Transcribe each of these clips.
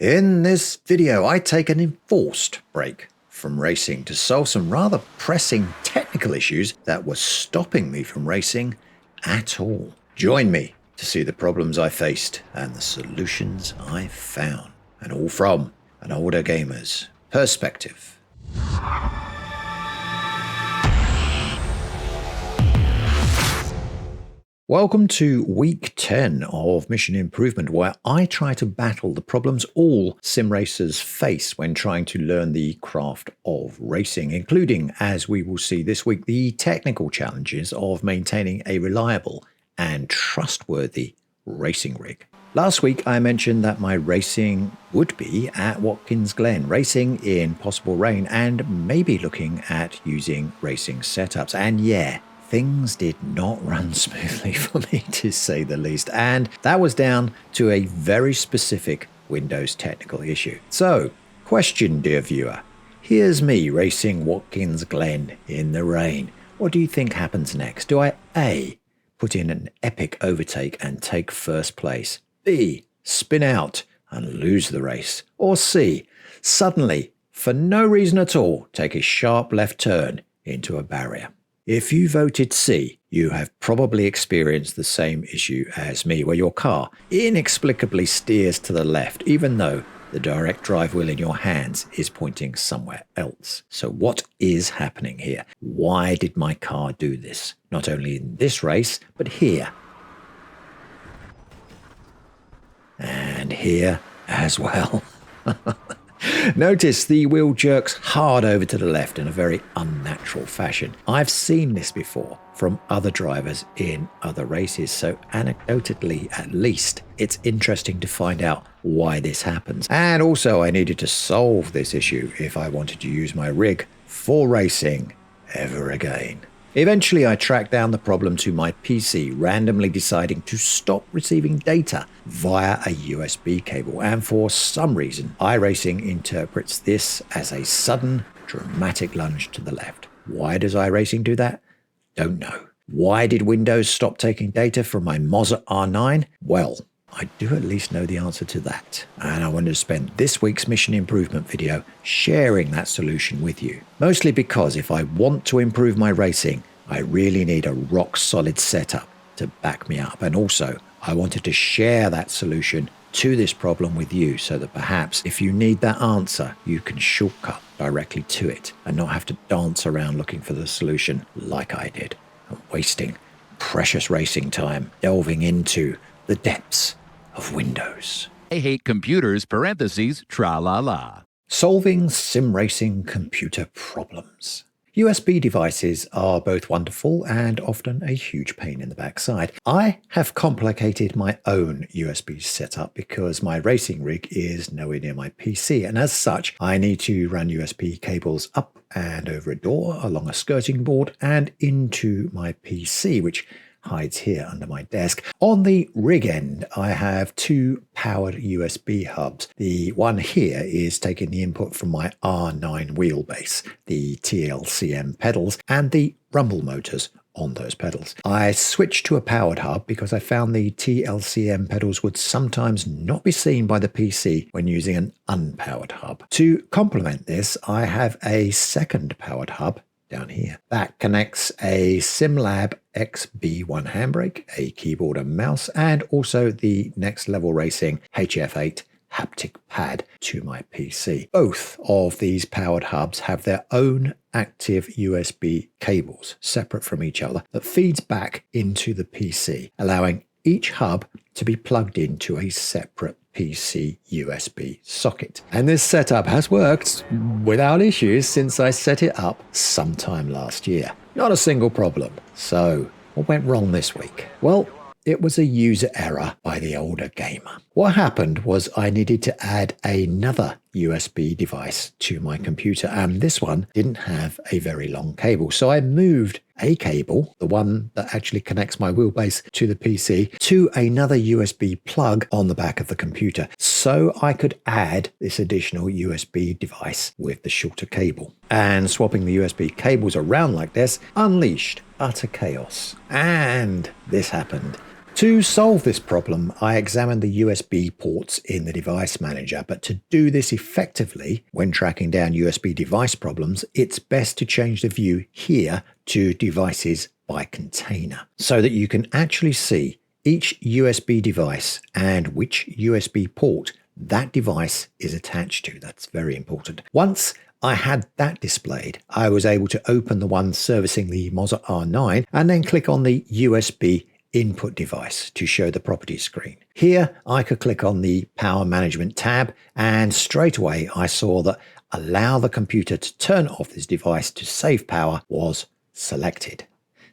In this video, I take an enforced break from racing to solve some rather pressing technical issues that were stopping me from racing at all. Join me to see the problems I faced and the solutions I found, and all from an older gamer's perspective. Welcome to week 10 of Mission Improvement, where I try to battle the problems all sim racers face when trying to learn the craft of racing, including, as we will see this week, the technical challenges of maintaining a reliable and trustworthy racing rig. Last week, I mentioned that my racing would be at Watkins Glen, racing in possible rain and maybe looking at using racing setups. And yeah, things did not run smoothly for me, to say the least, and that was down to a very specific Windows technical issue. So, question, dear viewer, here's me racing Watkins Glen in the rain. What do you think happens next? Do I A, put in an epic overtake and take first place, B, spin out and lose the race, or C, suddenly, for no reason at all, take a sharp left turn into a barrier? If you voted C, you have probably experienced the same issue as me, where your car inexplicably steers to the left, even though the direct drive wheel in your hands is pointing somewhere else. So what is happening here? Why did my car do this? Not only in this race, but here. And here as well. Notice the wheel jerks hard over to the left in a very unnatural fashion. I've seen this before from other drivers in other races, so anecdotally at least, it's interesting to find out why this happens. And also I needed to solve this issue if I wanted to use my rig for racing ever again. Eventually, I tracked down the problem to my PC, randomly deciding to stop receiving data via a USB cable, and for some reason, iRacing interprets this as a sudden, dramatic lunge to the left. Why does iRacing do that? Don't know. Why did Windows stop taking data from my Moza R9? Well, I do at least know the answer to that, and I wanted to spend this week's Mission Improvement video sharing that solution with you. Mostly because if I want to improve my racing, I really need a rock-solid setup to back me up, and also I wanted to share that solution to this problem with you so that perhaps if you need that answer, you can shortcut directly to it and not have to dance around looking for the solution like I did, and wasting precious racing time delving into the depths of Windows. I hate computers, parentheses, tra-la-la. Solving sim racing computer problems. USB devices are both wonderful and often a huge pain in the backside. I have complicated my own USB setup because my racing rig is nowhere near my PC, and as such, I need to run USB cables up and over a door, along a skirting board, and into my PC, which hides here under my desk. On the rig end, I have two powered USB hubs. The one here is taking the input from my R9 wheelbase, the TLCM pedals, and the rumble motors on those pedals. I switched to a powered hub because I found the TLCM pedals would sometimes not be seen by the PC when using an unpowered hub. To complement this, I have a second powered hub down here. That connects a SimLab XB1 handbrake, a keyboard and mouse, and also the Next Level Racing HF8 haptic pad to my PC. Both of these powered hubs have their own active USB cables separate from each other that feeds back into the PC, allowing each hub to be plugged into a separate PC USB socket. And this setup has worked without issues since I set it up sometime last year. Not a single problem. So, what went wrong this week? Well, it was a user error by the older gamer. What happened was I needed to add another USB device to my computer, and this one didn't have a very long cable. So I moved a cable, the one that actually connects my wheelbase to the PC, to another USB plug on the back of the computer, so I could add this additional USB device with the shorter cable. And swapping the USB cables around like this unleashed utter chaos. And this happened To solve this problem, I examined the USB ports in the device manager, but to do this effectively when tracking down USB device problems, it's best to change the view here to devices by container so that you can actually see each USB device and which USB port that device is attached to. That's very important. Once I had that displayed, I was able to open the one servicing the Moza R9 and then click on the USB input device to show the properties screen. Here, I could click on the Power Management tab, and straight away I saw that allow the computer to turn off this device to save power was selected.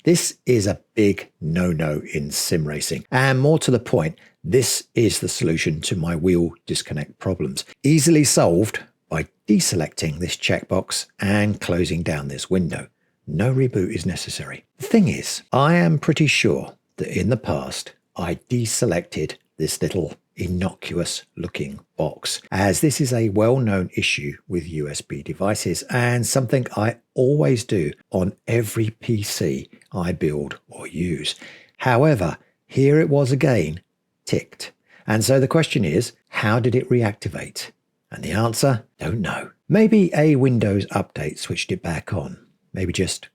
This is a big no-no in sim racing, and more to the point, this is the solution to my wheel disconnect problems, easily solved by deselecting this checkbox and closing down this window. No reboot is necessary. The thing is, I am pretty sure that in the past I deselected this little innocuous looking box, as this is a well-known issue with USB devices and something I always do on every PC I build or use. However, here it was again, ticked. And so the question is, how did it reactivate? And the answer, don't know. Maybe a Windows update switched it back on. Maybe just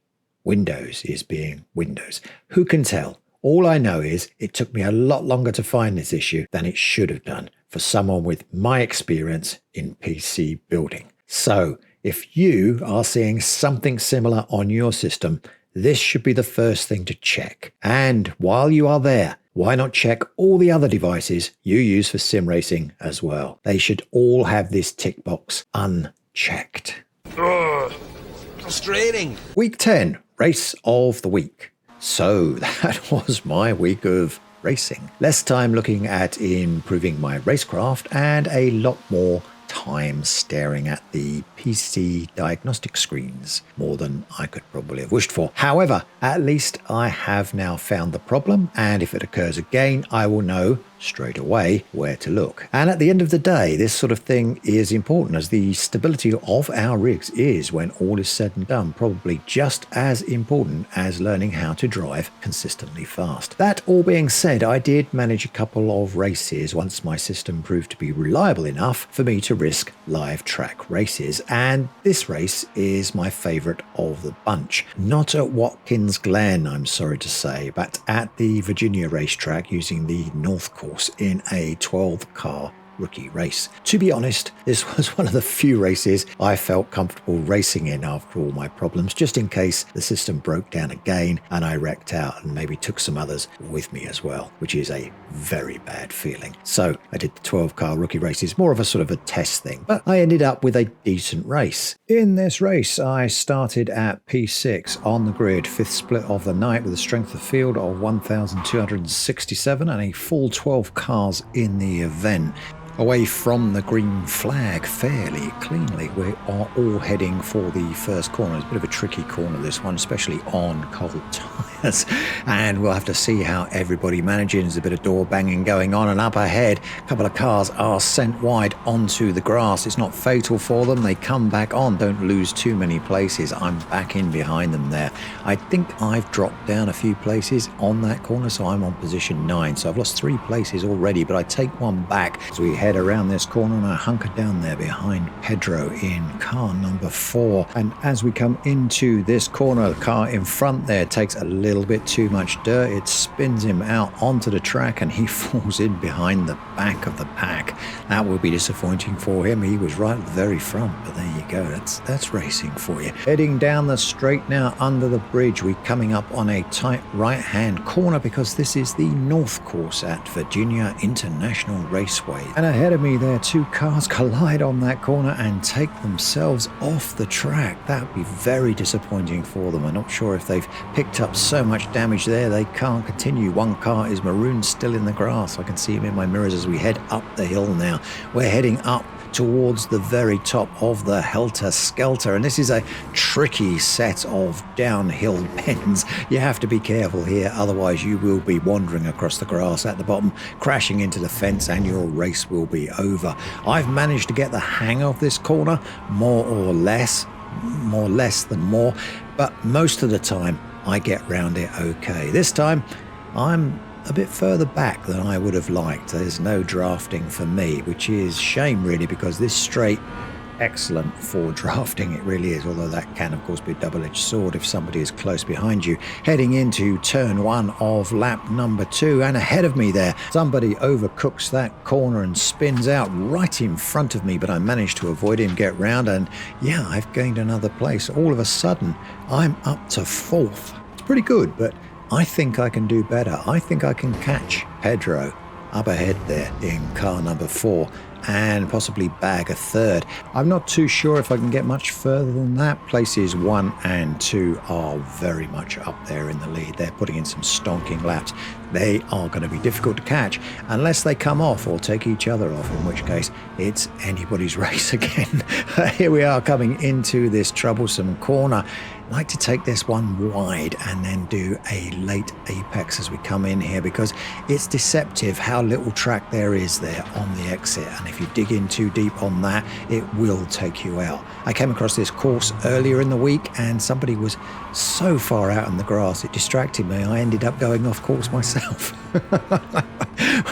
Windows is being Windows. Who can tell? All I know is it took me a lot longer to find this issue than it should have done for someone with my experience in PC building. So if you are seeing something similar on your system, this should be the first thing to check. And while you are there, why not check all the other devices you use for sim racing as well? They should all have this tick box unchecked. Ugh, frustrating. Week 10, Race of the Week. So that was my week of racing. Less time looking at improving my racecraft and a lot more time staring at the PC diagnostic screens, more than I could probably have wished for. However, at least I have now found the problem, and if it occurs again, I will know straight away where to look. And at the end of the day, this sort of thing is important, as the stability of our rigs is, when all is said and done, probably just as important as learning how to drive consistently fast. That all being said, I did manage a couple of races once my system proved to be reliable enough for me to risk live track races, and this race is my favorite of the bunch. Not at Watkins Glen, I'm sorry to say, but at the Virginia racetrack using the North Course in a 12-car rookie race. To be honest, this was one of the few races I felt comfortable racing in after all my problems, just in case the system broke down again and I wrecked out and maybe took some others with me as well, which is a very bad feeling. So I did the 12-car rookie races, more of a sort of a test thing, but I ended up with a decent race. In this race, I started at P6 on the grid, 5th split of the night with a strength of field of 1,267 and a full 12 cars in the event. Away from the green flag fairly cleanly. We are all heading for the first corner. It's a bit of a tricky corner, this one, especially on cold tyres. And we'll have to see how everybody manages. There's a bit of door banging going on, and up ahead, a couple of cars are sent wide onto the grass. It's not fatal for them. They come back on. Don't lose too many places. I'm back in behind them there. I think I've dropped down a few places on that corner, so I'm on position 9. So I've lost 3 places already, but I take one back as we head around this corner, and I hunker down there behind Pedro in car number 4. And as we come into this corner, the car in front there takes a little bit too much dirt. It spins him out onto the track and he falls in behind the back of the pack. That will be disappointing for him. He was right at the very front, but there you go. That's racing for you. Heading down the straight now under the bridge, we're coming up on a tight right-hand corner because this is the North Course at Virginia International Raceway. And ahead of me there, 2 cars collide on that corner and take themselves off the track. That would be very disappointing for them. I'm not sure if they've picked up so much damage there they can't continue. One car is marooned still in the grass. I can see him in my mirrors as we head up the hill now. We're heading up towards the very top of the Helter Skelter, and this is a tricky set of downhill bends. You have to be careful here, otherwise you will be wandering across the grass at the bottom, crashing into the fence, and your race will be over. I've managed to get the hang of this corner, more less than more, but most of the time I get round it okay. This time I'm a bit further back than I would have liked. There's no drafting for me, which is shame really, because this straight, excellent for drafting, it really is, although that can of course be a double-edged sword if somebody is close behind you. Heading into turn 1 of lap number 2, and ahead of me there, somebody overcooks that corner and spins out right in front of me, but I managed to avoid him, get round, and yeah, I've gained another place. All of a sudden, I'm up to 4th. It's pretty good, but I think I can do better. I think I can catch Pedro up ahead there in car number 4 and possibly bag a 3rd. I'm not too sure if I can get much further than that. Places 1 and 2 are very much up there in the lead. They're putting in some stonking laps. They are going to be difficult to catch unless they come off or take each other off, in which case it's anybody's race again. Here we are coming into this troublesome corner. I like to take this one wide and then do a late apex as we come in here, because it's deceptive how little track there is there on the exit, and if you dig in too deep on that, it will take you out. I came across this course earlier in the week and somebody was so far out in the grass it distracted me. I ended up going off course myself.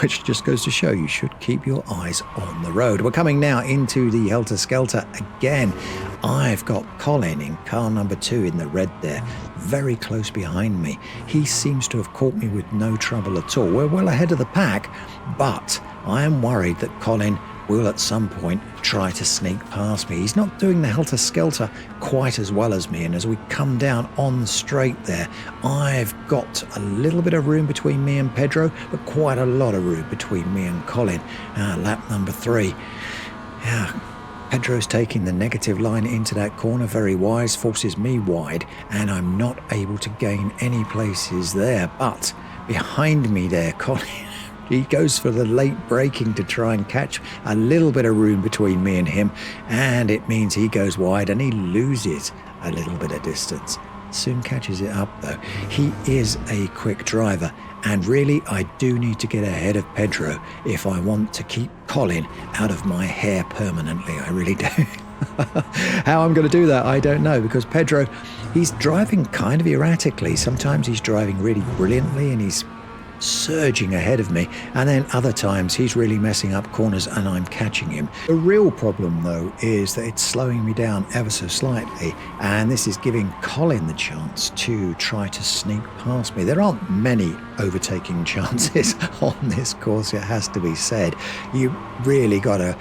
Which just goes to show you should keep your eyes on the road. We're coming now into the Helter Skelter again. I've got Colin in car number 2 in the red there, very close behind me. He seems to have caught me with no trouble at all. We're well ahead of the pack, but I am worried that Colin will at some point try to sneak past me. He's not doing the helter-skelter quite as well as me, and as we come down on the straight there, I've got a little bit of room between me and Pedro, but quite a lot of room between me and Colin. Lap number 3. Pedro's taking the negative line into that corner, very wise, forces me wide, and I'm not able to gain any places there. But behind me there, Colin, he goes for the late braking to try and catch a little bit of room between me and him, and it means he goes wide and he loses a little bit of distance. Soon catches it up though. He is a quick driver, and really I do need to get ahead of Pedro if I want to keep Colin out of my hair permanently. I really do. How I'm going to do that, I don't know, because Pedro, he's driving kind of erratically. Sometimes he's driving really brilliantly and he's surging ahead of me, and then other times he's really messing up corners and I'm catching him. The real problem though is that it's slowing me down ever so slightly, and this is giving Colin the chance to try to sneak past me. There aren't many overtaking chances on this course, it has to be said. You really gotta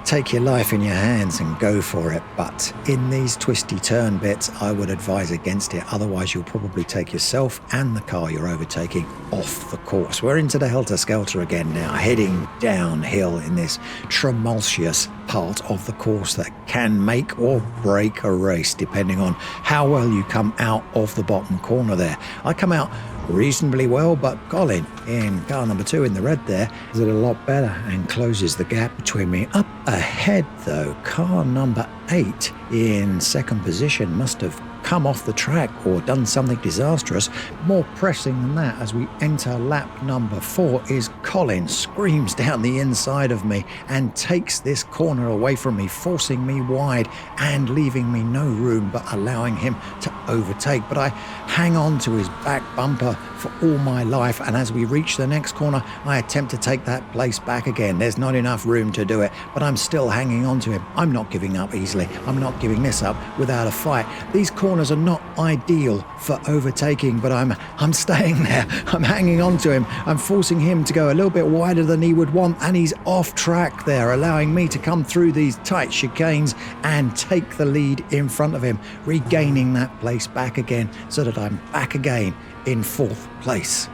take your life in your hands and go for it, but in these twisty turn bits I would advise against it, otherwise you'll probably take yourself and the car you're overtaking off the course. We're into the Helter Skelter again now, heading downhill in this tumultuous part of the course that can make or break a race depending on how well you come out of the bottom corner there. I come out reasonably well, but Colin in car number 2 in the red there does it a lot better and closes the gap between me. Up ahead though, car number 8 in second position must have come off the track or done something disastrous. More pressing than that, as we enter lap number 4, is Colin screams down the inside of me and takes this corner away from me, forcing me wide and leaving me no room but allowing him to overtake. But I hang on to his back bumper for all my life, and as we reach the next corner I attempt to take that place back again. There's not enough room to do it, but I'm still hanging on to him. I'm not giving up easily. I'm not giving this up without a fight. These corners are not ideal for overtaking, but I'm staying there. I'm hanging on to him. I'm forcing him to go a little bit wider than he would want, and he's off track there, allowing me to come through these tight chicanes and take the lead in front of him, regaining that place back again so that I'm back again in 4th place.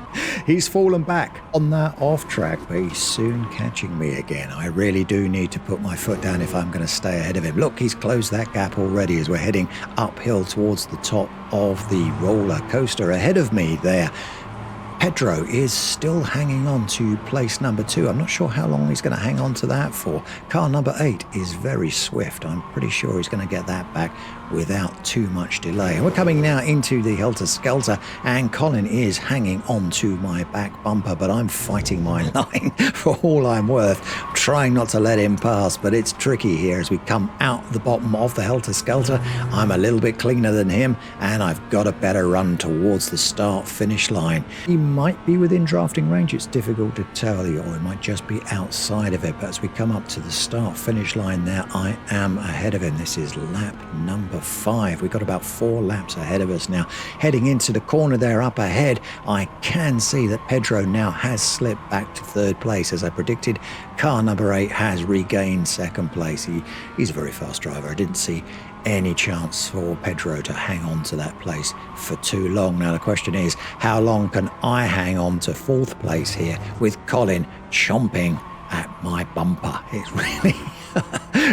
He's fallen back on that off track, but he's soon catching me again. I really do need to put my foot down if I'm going to stay ahead of him. Look, he's closed that gap already as we're heading uphill towards the top of the roller coaster ahead of me there. Pedro is still hanging on to place number 2. I'm not sure how long he's going to hang on to that for. Car number 8 is very swift. I'm pretty sure he's going to get that back without too much delay. And we're coming now into the Helter Skelter, and Colin is hanging on to my back bumper, but I'm fighting my line for all I'm worth. I'm trying not to let him pass, but it's tricky here as we come out the bottom of the Helter Skelter. I'm a little bit cleaner than him, and I've got a better run towards the start-finish line. He might be within drafting range. It's difficult to tell you, or it might just be outside of it. But as we come up to the start-finish line there, I am ahead of him. This is lap number 5. We've got about 4 laps ahead of us now. Heading into the corner there up ahead, I can see that Pedro now has slipped back to 3rd place. As I predicted, car number 8 has regained 2nd place. He's a very fast driver. I didn't see any chance for Pedro to hang on to that place for too long. Now the question is, how long can I hang on to 4th place here with Colin chomping at my bumper? It's really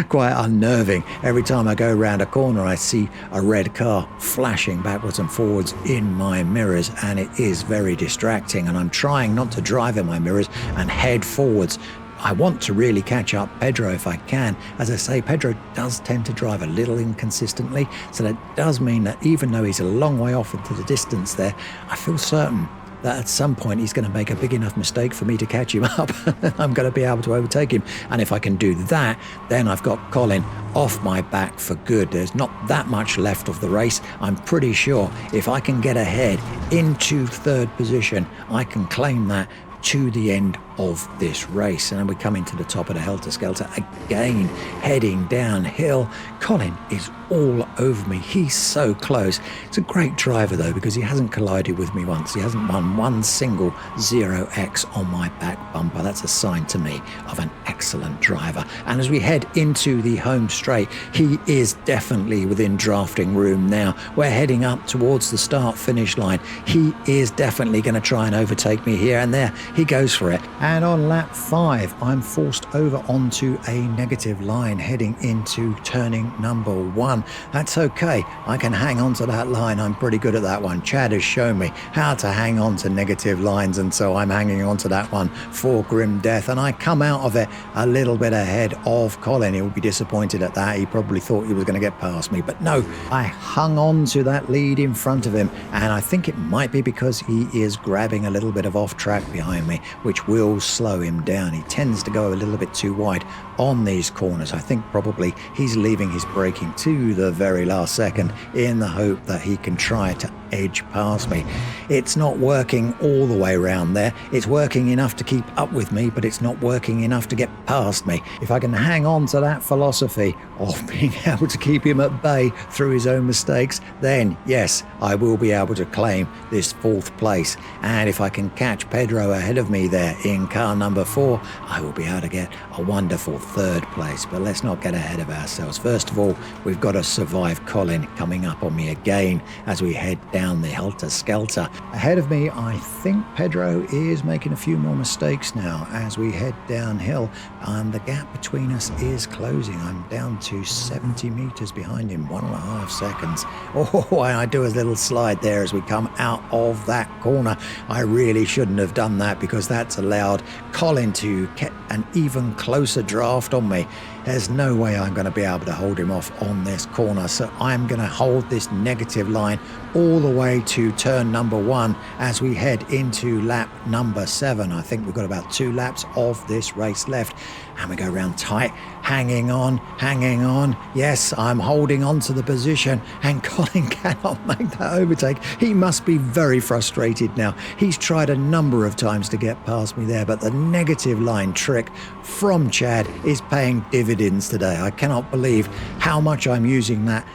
quite unnerving. Every time I go around a corner, I see a red car flashing backwards and forwards in my mirrors, and it is very distracting, and I'm trying not to drive in my mirrors and head forwards. I want to really catch up Pedro if I can. As I say, Pedro does tend to drive a little inconsistently, so that does mean that even though he's a long way off into the distance there, I feel certain that at some point he's going to make a big enough mistake for me to catch him up. I'm going to be able to overtake him. And if I can do that, then I've got Colin off my back for good. There's not that much left of the race. I'm pretty sure if I can get ahead into 3rd position, I can claim that to the end of this race. And we come into the top of the helter-skelter again, heading downhill. Colin is all over me. He's so close. It's a great driver though, because he hasn't collided with me once. He hasn't won one single 0x on my back bumper. That's a sign to me of an excellent driver. And as we head into the home straight, he is definitely within drafting room now. We're heading up towards the start-finish line. He is definitely going to try and overtake me here, and there he goes for it. And on lap 5, I'm forced over onto a negative line heading into turning number 1. That's okay. I can hang on to that line. I'm pretty good at that one. Chad has shown me how to hang on to negative lines, and so I'm hanging on to that one for grim death. And I come out of it a little bit ahead of Colin. He'll be disappointed at that. He probably thought he was going to get past me, but no, I hung on to that lead in front of him, and I think it might be because he is grabbing a little bit of off track behind me, which will slow him down. He tends to go a little bit too wide on these corners. I think probably he's leaving his braking to the very last second in the hope that he can try to edge past me. It's not working all the way around there. It's working enough to keep up with me, but it's not working enough to get past me. If I can hang on to that philosophy of being able to keep him at bay through his own mistakes, then yes, I will be able to claim this 4th place. And if I can catch Pedro ahead of me there in car number 4, I will be able to get a wonderful 3rd place. But let's not get ahead of ourselves. First of all, we've got to survive Colin coming up on me again as we head down the helter-skelter. Ahead of me, I think Pedro is making a few more mistakes now as we head downhill, and the gap between us is closing. I'm down to 70 meters behind him, 1.5 seconds. Oh, I do a little slide there as we come out of that corner. I really shouldn't have done that, because that's allowed Colin to get an even closer draft on me. There's no way I'm going to be able to hold him off on this corner, so I'm going to hold this negative line all the way to turn number 1 as we head into lap number 7. I think we've got about 2 laps of this race left, and we go around tight, hanging on. Yes, I'm holding on to the position, and Colin cannot make that overtake. He must be very frustrated now. He's tried a number of times to get past me there, but the negative line trick from Chad is paying dividends today. I cannot believe how much I'm using that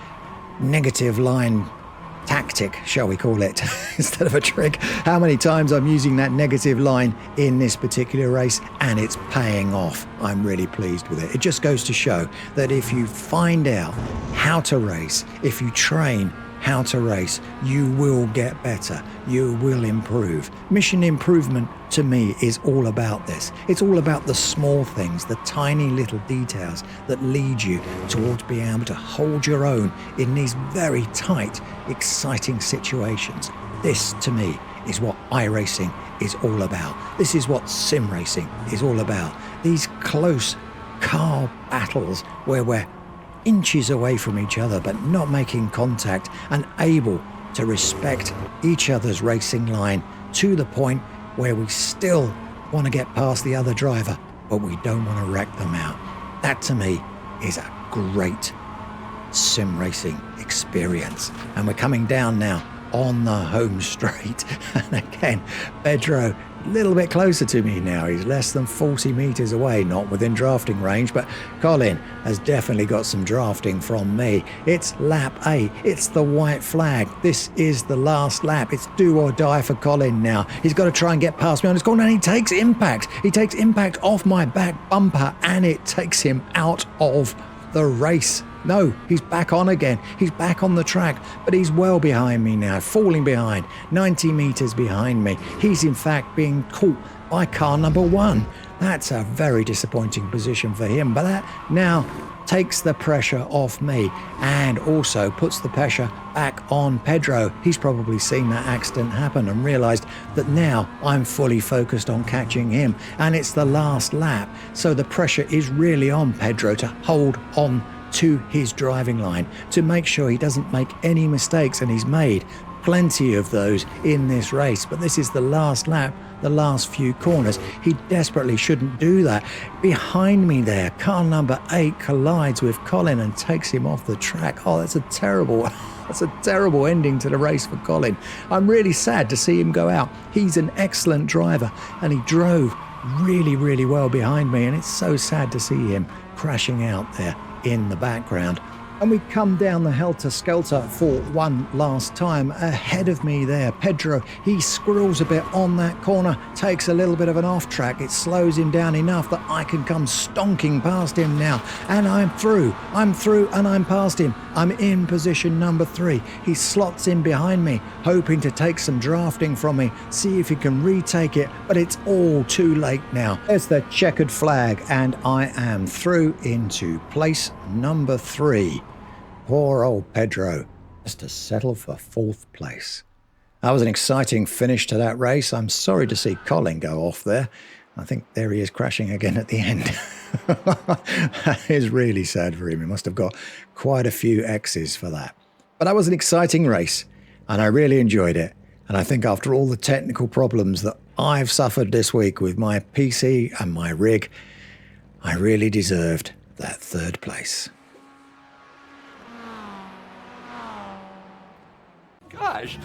negative line tactic, shall we call it, instead of a trick. How many times I'm using that negative line in this particular race, and it's paying off. I'm really pleased with it. It just goes to show that if you find out how to race, if you train how to race, you will get better, you will improve. Mission improvement to me is all about this. It's all about the small things, the tiny little details that lead you towards being able to hold your own in these very tight, exciting situations. This to me is what iRacing is all about. This is what sim racing is all about. These close car battles where we're inches away from each other but not making contact, and able to respect each other's racing line to the point where we still want to get past the other driver, but we don't want to wreck them out. That to me is a great sim racing experience. And we're coming down now on the home straight. And again, Pedro, a little bit closer to me now. He's less than 40 meters away, not within drafting range, but Colin has definitely got some drafting from me. It's lap 8. It's the white flag. This is the last lap. It's do or die for Colin now. He's got to try and get past me on his corner, and he takes impact. He takes impact off my back bumper, and it takes him out of the race. No, he's back on again. He's back on the track, but he's well behind me now, falling behind, 90 meters behind me. He's in fact being caught by car number 1. That's a very disappointing position for him, but that now takes the pressure off me and also puts the pressure back on Pedro. He's probably seen that accident happen and realized that now I'm fully focused on catching him, and it's the last lap, so the pressure is really on Pedro to hold on to his driving line, to make sure he doesn't make any mistakes, and he's made plenty of those in this race. But this is the last lap, the last few corners. He desperately shouldn't do that. Behind me there, car number 8 collides with Colin and takes him off the track. Oh, that's a terrible ending to the race for Colin. I'm really sad to see him go out. He's an excellent driver and he drove really, really well behind me, and it's so sad to see him crashing out there in the background. And we come down the helter-skelter for one last time. Ahead of me there, Pedro, he squirrels a bit on that corner, takes a little bit of an off-track. It slows him down enough that I can come stonking past him now. And I'm through and I'm past him. I'm in position number 3. He slots in behind me, hoping to take some drafting from me, see if he can retake it, but it's all too late now. There's the checkered flag, and I am through into place number 3. Poor old Pedro, just to settle for 4th place. That was an exciting finish to that race. I'm sorry to see Colin go off there. I think there he is crashing again at the end. That is really sad for him. He must have got quite a few X's for that. But that was an exciting race, and I really enjoyed it. And I think after all the technical problems that I've suffered this week with my PC and my rig, I really deserved that 3rd place. Gosh,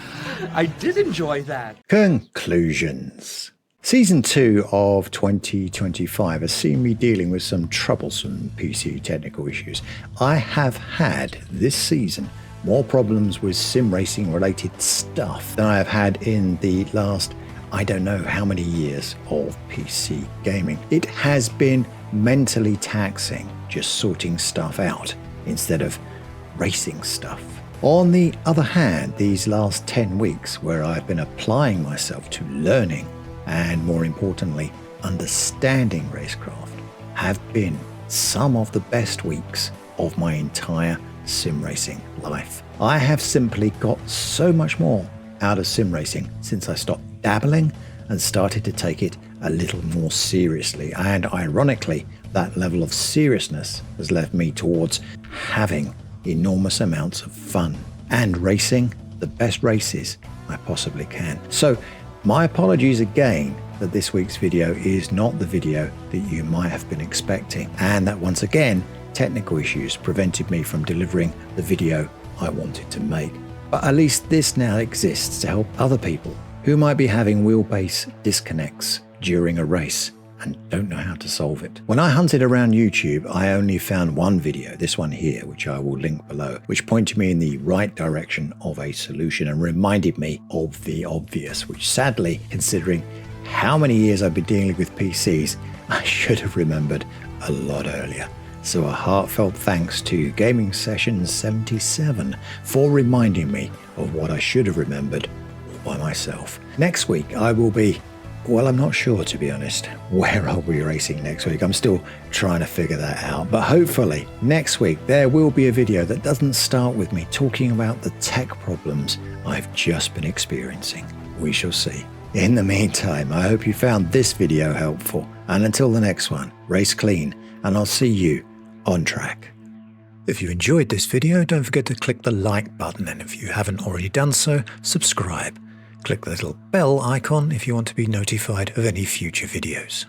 I did enjoy that. Conclusions. Season 2 of 2025 has seen me dealing with some troublesome PC technical issues. I have had this season more problems with sim racing related stuff than I have had in the last, I don't know how many years of PC gaming. It has been mentally taxing just sorting stuff out instead of racing stuff. On the other hand, these last 10 weeks where I've been applying myself to learning and, more importantly, understanding racecraft have been some of the best weeks of my entire sim racing life. I have simply got so much more out of sim racing since I stopped dabbling and started to take it a little more seriously. And ironically, that level of seriousness has led me towards having enormous amounts of fun and racing the best races I possibly can. So my apologies again that this week's video is not the video that you might have been expecting, and that once again technical issues prevented me from delivering the video I wanted to make. But at least this now exists to help other people who might be having wheelbase disconnects during a race and don't know how to solve it. When I hunted around YouTube, I only found one video, this one here, which I will link below, which pointed me in the right direction of a solution and reminded me of the obvious, which sadly, considering how many years I've been dealing with PCs, I should have remembered a lot earlier. So a heartfelt thanks to Gaming Sessions 77 for reminding me of what I should have remembered all by myself. Next week, I will be, well, I'm not sure, to be honest, where I'll be racing next week. I'm still trying to figure that out. But hopefully next week there will be a video that doesn't start with me talking about the tech problems I've just been experiencing. We shall see. In the meantime, I hope you found this video helpful. And until the next one, race clean, and I'll see you on track. If you enjoyed this video, don't forget to click the like button. And if you haven't already done so, subscribe. Click the little bell icon if you want to be notified of any future videos.